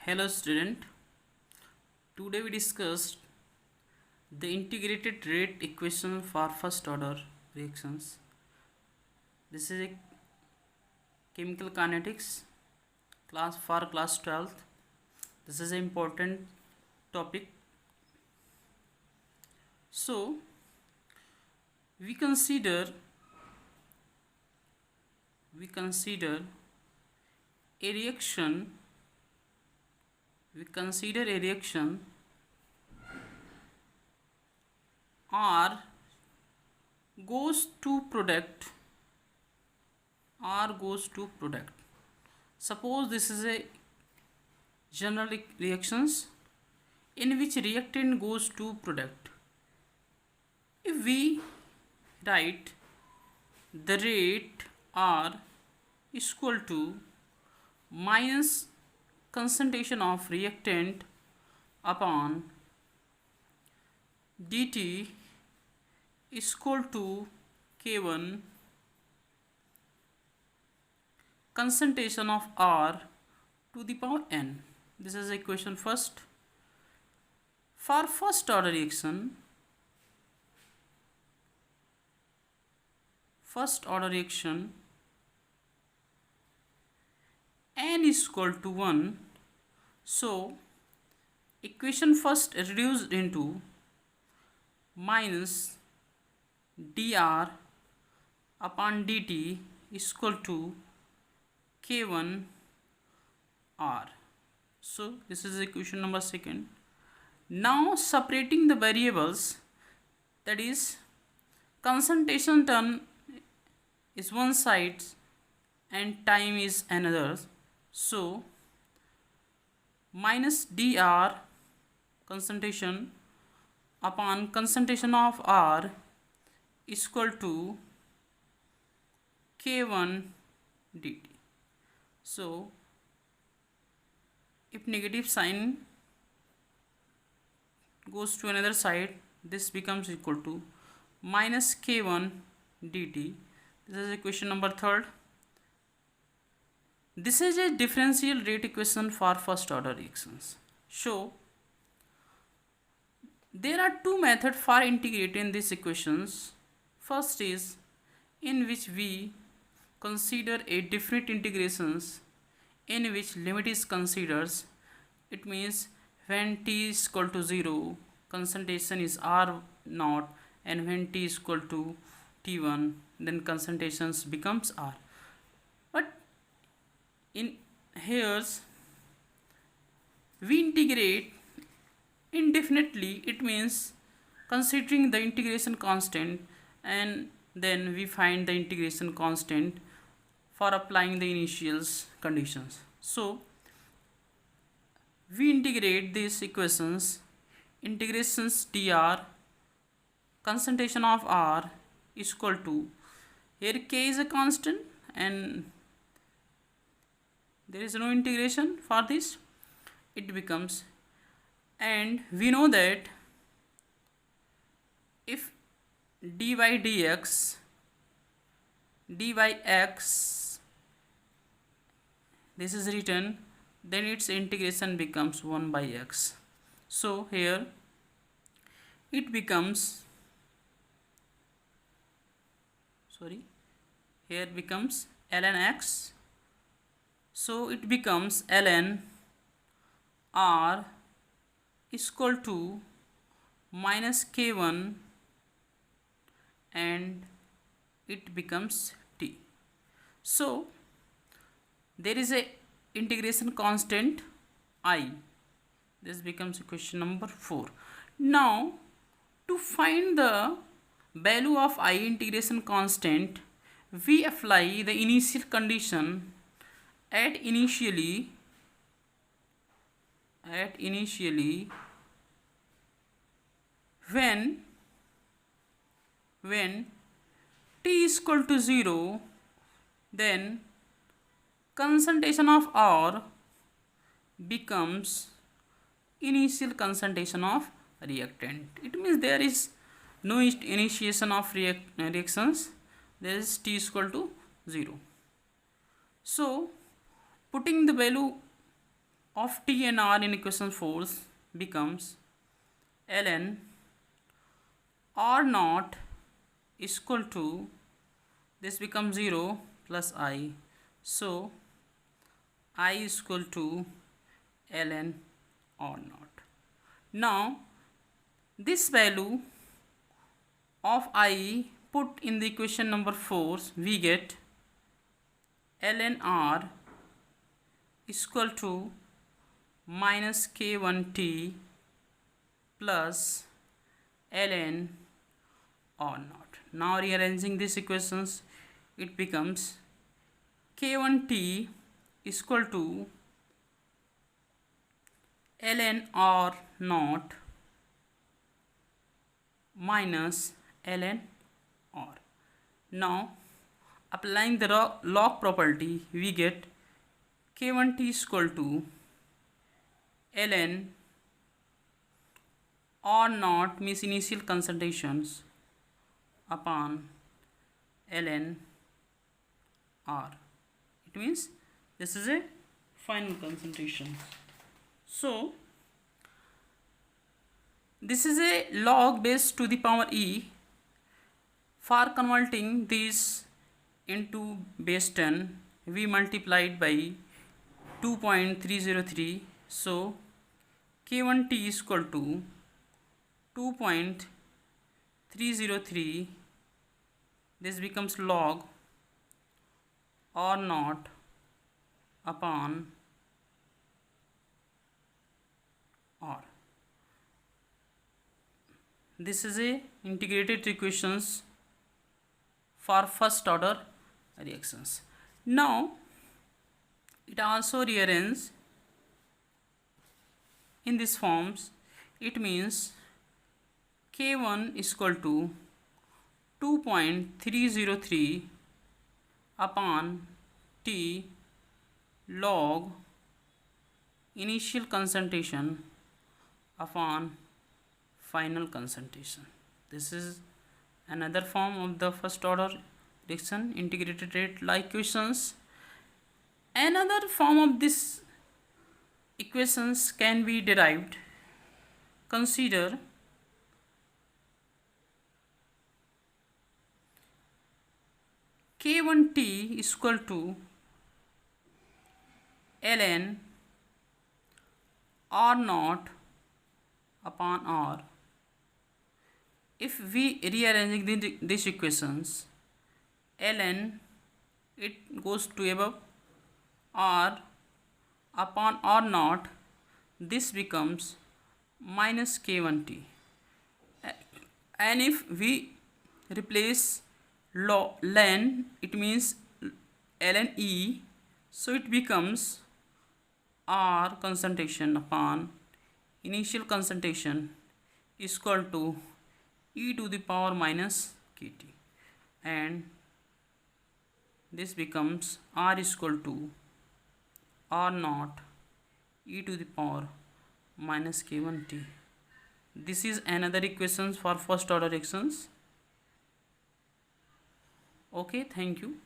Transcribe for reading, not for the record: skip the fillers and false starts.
Hello student, today we discussed the integrated rate equation for first order reactions. This is a chemical kinetics class for class 12th. This is an important topic. So we consider a reaction R goes to product. Suppose this is a general reactions in which reactant goes to product. If we write the rate R is equal to minus concentration of reactant upon dt is equal to K1 concentration of R to the power n. This is equation first. For first order reaction, n is equal to 1. So equation first reduced into minus dr upon dt is equal to K1 R. So this is equation number second. Now separating the variables, that is concentration term is one side and time is another. So minus dr concentration upon concentration of R is equal to K1 dt. So if negative sign goes to another side, this becomes equal to minus K1 dt. This is equation number third. This is a differential rate equation for first order reactions. So there are two methods for integrating these equations. First is in which we consider a different integrations in which limit is considered. It means when t is equal to 0, concentration is R naught, and when t is equal to T1, then concentrations becomes R. But in here we integrate indefinitely. It means considering the integration constant, and then we find the integration constant for applying the initial conditions. So we integrate these equations. Integrations dr concentration of R is equal to, here k is a constant and there is no integration for this, it becomes, and we know that if dy dx x this is written, then its integration becomes 1 by x. So here it becomes, here becomes ln x. So it becomes ln R is equal to minus K1 and it becomes t. So there is a integration constant I. This becomes equation number 4. Now to find the value of I integration constant, we apply the initial condition at initially when t is equal to 0, then concentration of R becomes initial concentration of reactant. It means there is no initiation of reactions, there is t is equal to 0. So putting the value of T and R in equation 4 becomes ln R naught is equal to, this becomes 0 plus I, so I is equal to ln R naught. Now this value of I put in the equation number 4, we get ln R is equal to minus k1t plus ln R naught. Now rearranging these equations, it becomes k1t is equal to ln R naught minus ln R. Now applying the log property, we get k1t is equal to ln R naught means initial concentrations upon ln R. It means this is a final concentration. So this is a log base to the power e. For converting this into base 10, we multiplied by 2.303. So k1t is equal to 2.303. This becomes log R naught upon R. This is a integrated equations for first order reactions. Now it also rearranges in this forms. It means k1 is equal to 2.303 upon T log initial concentration upon final concentration. This is another form of the first order reaction integrated rate law equations. Another form of this equations can be derived. Consider k1t is equal to ln R naught upon R. If we rearranging these equations, ln it goes to above R upon R naught, this becomes minus k1t. And if we replace ln, it means ln E, so it becomes R concentration upon initial concentration is equal to e to the power minus kt, and this becomes R is equal to R naught e to the power minus k1t. This is another equations for first order reactions. Okay, thank you.